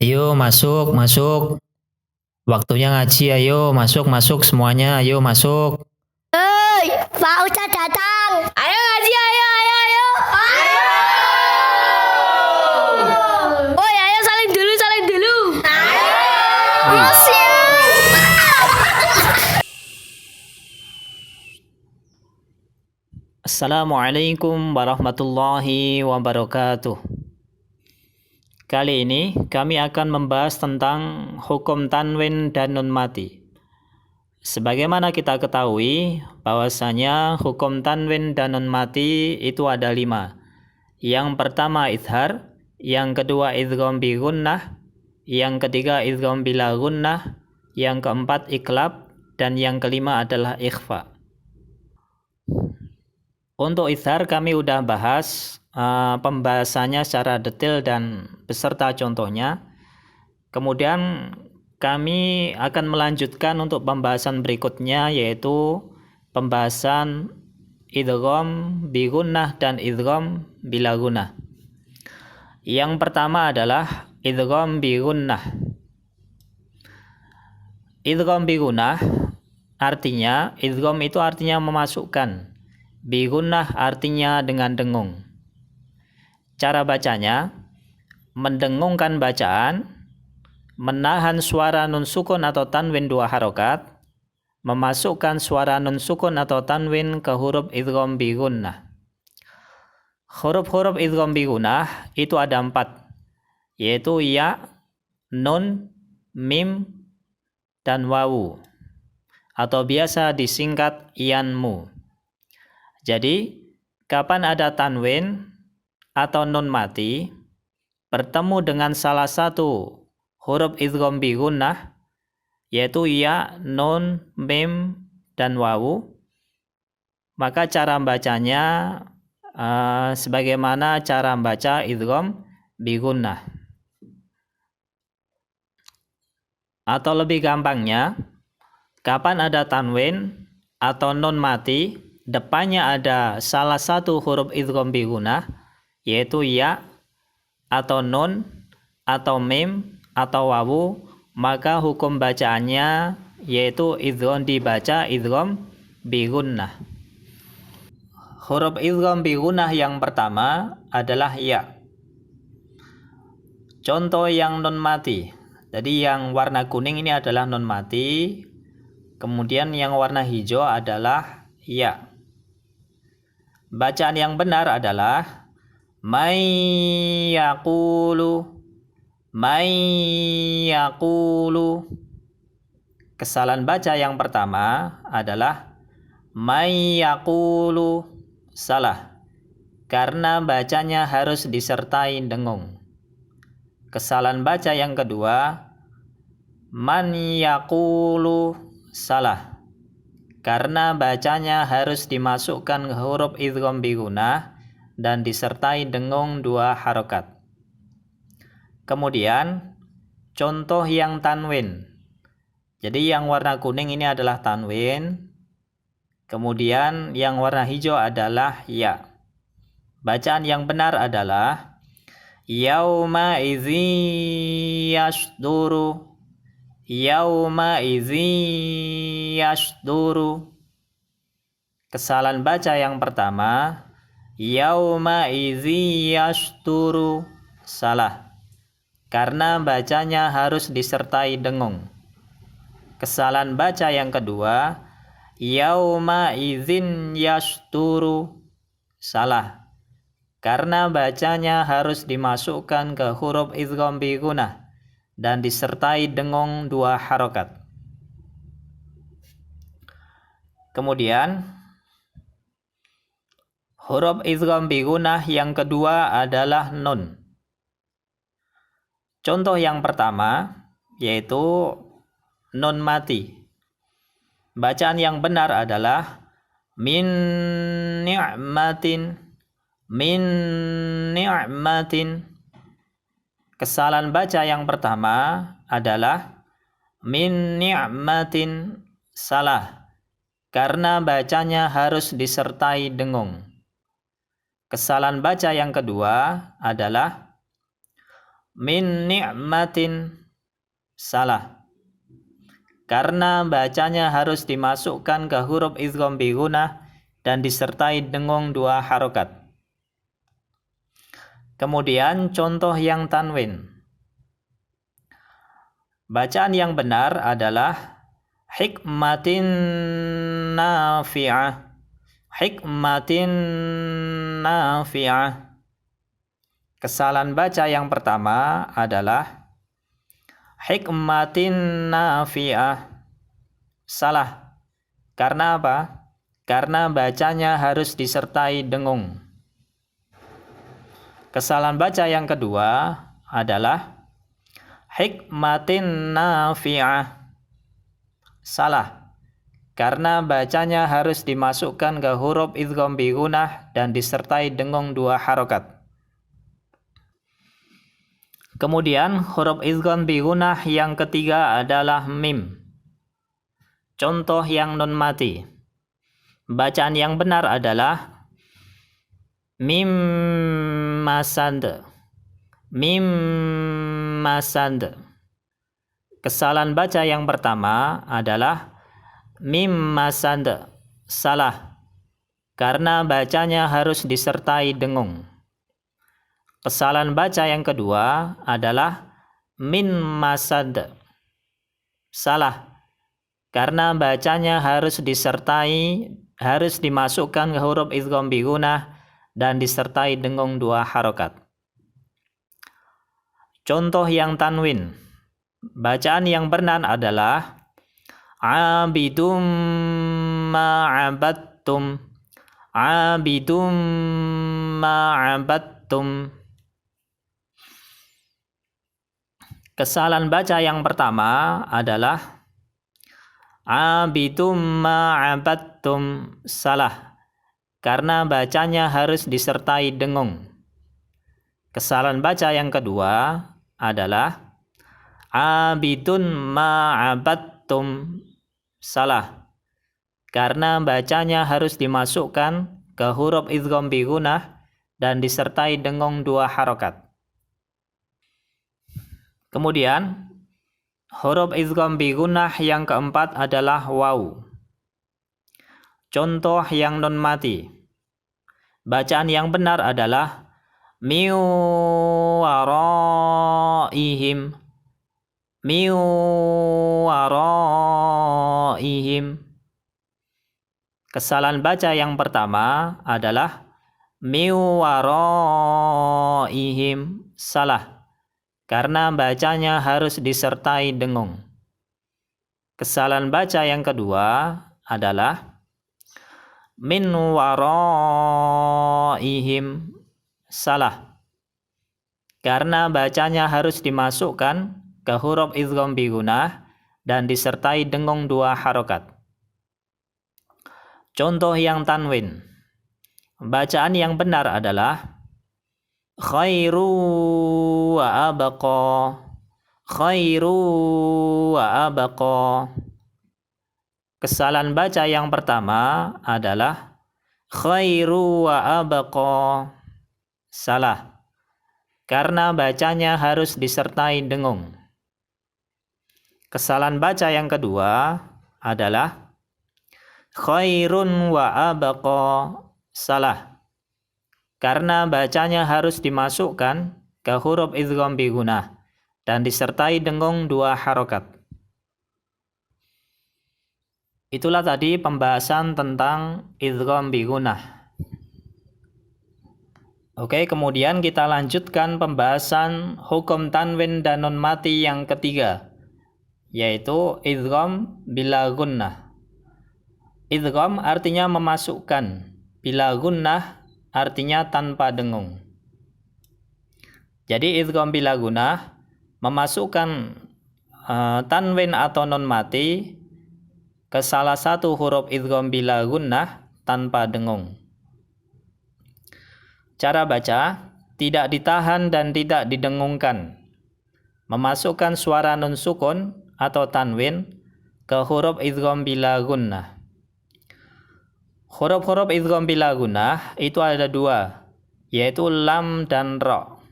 Ayo masuk, masuk. Waktunya ngaji, ayo masuk semuanya, ayo masuk. Hei, Pak Ustadz datang. Ayo ngaji, ayo. Woi, ayo saling dulu. Ayo. Assalamualaikum warahmatullahi wabarakatuh. Kali ini kami akan membahas tentang hukum tanwin dan nun mati. Sebagaimana kita ketahui bahwasanya hukum tanwin dan nun mati itu ada 5. Yang pertama idhar, yang kedua idgham bi gunnah, yang ketiga idgham bila gunnah, yang keempat iqlab, dan yang kelima adalah ikhfa. Untuk idhar kami udah bahas pembahasannya secara detail dan beserta contohnya. Kemudian kami akan melanjutkan untuk pembahasan berikutnya, yaitu pembahasan idgham bi gunnah dan idgham bila gunnah. Yang pertama adalah idgham bi gunnah. Idgham bi gunnah artinya, idgham itu artinya memasukkan, bi gunnah artinya dengan dengung. Cara bacanya, mendengungkan bacaan, menahan suara nun sukun atau tanwin 2 harokat, memasukkan suara nun sukun atau tanwin ke huruf idgham bi gunnah. Huruf-huruf idgham bi gunnah itu ada 4, yaitu ya, nun, mim, dan wawu, atau biasa disingkat yanmu. Jadi, kapan ada tanwin atau nun mati bertemu dengan salah satu huruf idgham bi gunnah, yaitu ya, nun, mim, dan wawu, maka cara bacanya sebagaimana cara baca idgham bi gunnah. Atau lebih gampangnya, kapan ada tanwin atau nun mati, depannya ada salah satu huruf idgham bi gunnah, yaitu ya, atau nun, atau mim, atau wawu, maka hukum bacaannya yaitu idgham dibaca idgham bi gunnah. Huruf idgham bi gunnah yang pertama adalah ya. Contoh yang nun mati. Jadi yang warna kuning ini adalah nun mati. Kemudian yang warna hijau adalah ya. Bacaan yang benar adalah may yaqulu. Kesalahan baca yang pertama adalah may yaqulu, salah, karena bacanya harus disertai dengung. Kesalahan baca yang kedua, man yaqulu, salah, karena bacanya harus dimasukkan ke huruf idgham bi gunnah dan disertai dengung 2 harokat. Kemudian contoh yang tanwin. Jadi yang warna kuning ini adalah tanwin. Kemudian yang warna hijau adalah ya. Bacaan yang benar adalah yauma idzi yasduru. Yauma idzi yasduru. Kesalahan baca yang pertama, yauma idzi yasduru, salah, karena bacanya harus disertai dengung. Kesalahan baca yang kedua, yauma idzin yasduru, salah, karena bacanya harus dimasukkan ke huruf idgham bi gunnah dan disertai dengung 2 harokat. Kemudian huruf idgham bi gunnah yang kedua adalah nun. Contoh yang pertama yaitu nun mati. Bacaan yang benar adalah min ni'matin. Kesalahan baca yang pertama adalah min ni'matin, salah, karena bacanya harus disertai dengung. Kesalahan baca yang kedua adalah Min ni'matin. Salah. Karena bacanya harus dimasukkan ke huruf idgham bi gunnah dan disertai dengung 2 harokat. Kemudian contoh yang tanwin. Bacaan yang benar adalah hikmatin nafi'ah. Hikmatin nafi'ah. Kesalahan baca yang pertama adalah hikmatin nafi'ah. Salah. Karena apa? Karena bacanya harus disertai dengung. Kesalahan baca yang kedua adalah hikmatin nafi'ah. Salah. Karena bacanya harus dimasukkan ke huruf idgham bi gunnah dan disertai dengung 2 harokat. Kemudian huruf idgham bi gunnah yang ketiga adalah mim. Contoh yang nun mati. Bacaan yang benar adalah mim masand. Mim masand. Kesalahan baca yang pertama adalah mim masand. Salah. Karena bacanya harus disertai dengung. Kesalahan baca yang kedua adalah min masad. Salah. Karena bacanya harus dimasukkan ke huruf idgham bi gunnah dan disertai dengung 2 harokat. Contoh yang tanwin. Bacaan yang benar adalah abidum ma'abattum. Abidum ma'abattum. Kesalahan baca yang pertama adalah abidum ma'abattum. Salah. Karena bacanya harus disertai dengung. Kesalahan baca yang kedua adalah abidun ma'abattum. Salah. Karena bacanya harus dimasukkan ke huruf idgham bi gunnah dan disertai dengung 2 harokat. Kemudian huruf idgham bi gunnah yang keempat adalah waw. Contoh yang nun mati. Bacaan yang benar adalah min waraihim. Min waraihim. Kesalahan baca yang pertama adalah min waraihim. Salah. Karena bacanya harus disertai dengung. Kesalahan baca yang kedua adalah min waraihim. Salah. Karena bacanya harus dimasukkan ke huruf idgham bi gunnah dan disertai dengung 2 harokat. Contoh yang tanwin. Bacaan yang benar adalah khairu wa abqa. Khairu wa abqa. Kesalahan baca yang pertama adalah khairu wa abqa. Salah. Karena bacanya harus disertai dengung. Kesalahan baca yang kedua adalah khairun wa abqa. Salah. Karena bacanya harus dimasukkan ke huruf idgham bi gunnah dan disertai dengung 2 harokat. Itulah tadi pembahasan tentang idgham bi gunnah. Oke, kemudian kita lanjutkan pembahasan hukum tanwin dan nun mati yang ketiga, yaitu idgham bila gunnah. Idgham artinya memasukkan, bila gunnah artinya tanpa dengung. Jadi idgham bila gunnah memasukkan tanwin atau nun mati ke salah satu huruf idgham bila gunnah tanpa dengung. Cara baca, tidak ditahan dan tidak didengungkan. Memasukkan suara nun sukun atau tanwin ke huruf idgham bila gunnah. Huruf-huruf idgham bila gunnah itu ada 2, yaitu lam dan ra.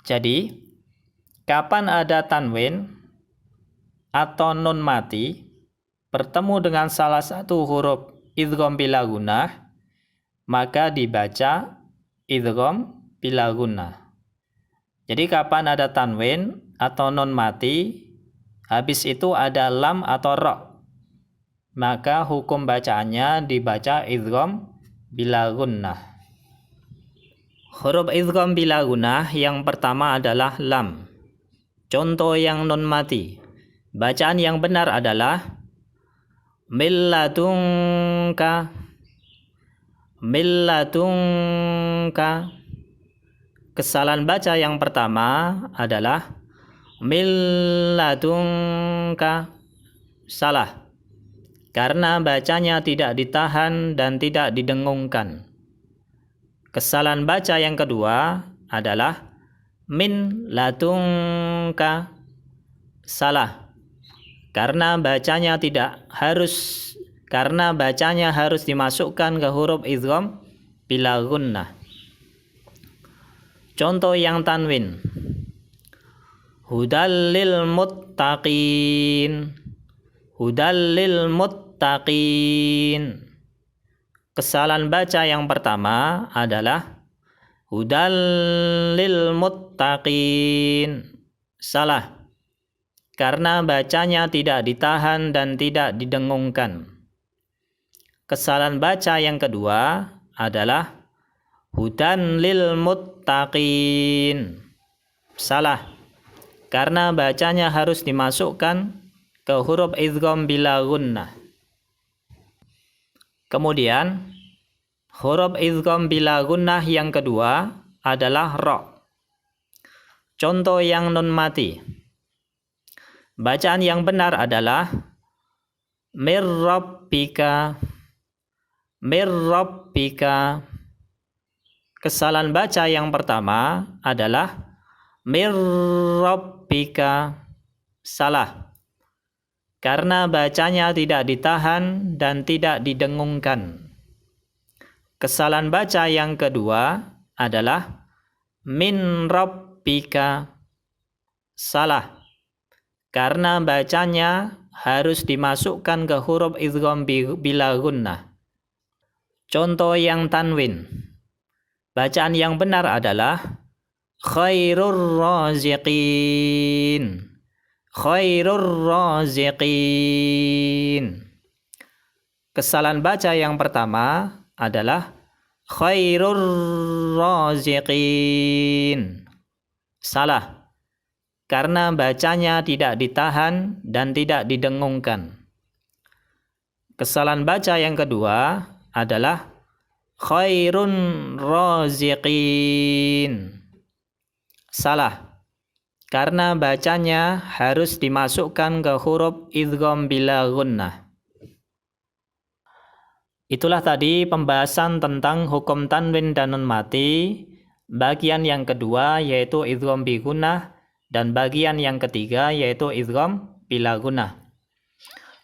Jadi, kapan ada tanwin atau nun mati bertemu dengan salah satu huruf idgham bila gunnah, maka dibaca idgham bila gunnah. Jadi kapan ada tanwin atau nun mati, habis itu ada lam atau ra, maka hukum bacaannya dibaca idgham bila gunnah. Huruf idgham bila gunnah yang pertama adalah lam. Contoh yang nun mati. Bacaan yang benar adalah milladunka. Milladunka. Kesalahan baca yang pertama adalah milladunka. Salah. Karena bacanya tidak ditahan dan tidak didengungkan. Kesalahan baca yang kedua adalah min ladunka. Salah. Karena bacanya harus dimasukkan ke huruf idgham bila gunnah. Contoh yang tanwin. Hudal lil muttaqin. Hudal lil muttaqin. Kesalahan baca yang pertama adalah hudal lil muttaqin. Salah. Karena bacanya tidak ditahan dan tidak didengungkan. Kesalahan baca yang kedua adalah hudan lil muttaqin. Salah. Karena bacanya harus dimasukkan ke huruf idgham bila gunnah. Kemudian huruf idgham bila gunnah yang kedua adalah ra. Contoh yang nun mati. Bacaan yang benar adalah mir rabbika. Mir rabbika. Kesalahan baca yang pertama adalah mir rabbika. Salah. Karena bacanya tidak ditahan dan tidak didengungkan. Kesalahan baca yang kedua adalah min rabbika. Salah. Karena bacanya harus dimasukkan ke huruf idgham bila gunnah. Contoh yang tanwin. Bacaan yang benar adalah khairur raziqin. Khairur raziqin. Kesalahan baca yang pertama adalah khairur raziqin. Salah. Karena bacanya tidak ditahan dan tidak didengungkan. Kesalahan baca yang kedua adalah khairun raziqin. Salah. Karena bacanya harus dimasukkan ke huruf idgham bila gunnah. Itulah tadi pembahasan tentang hukum tanwin dan nun mati. Bagian yang kedua yaitu idgham bi gunnah dan bagian yang ketiga yaitu idgham bila gunnah.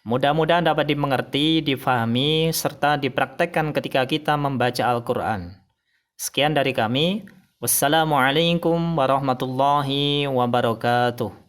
Mudah-mudahan dapat dimengerti, difahami serta dipraktekkan ketika kita membaca Al-Qur'an. Sekian dari kami. Wassalamualaikum warahmatullahi wabarakatuh.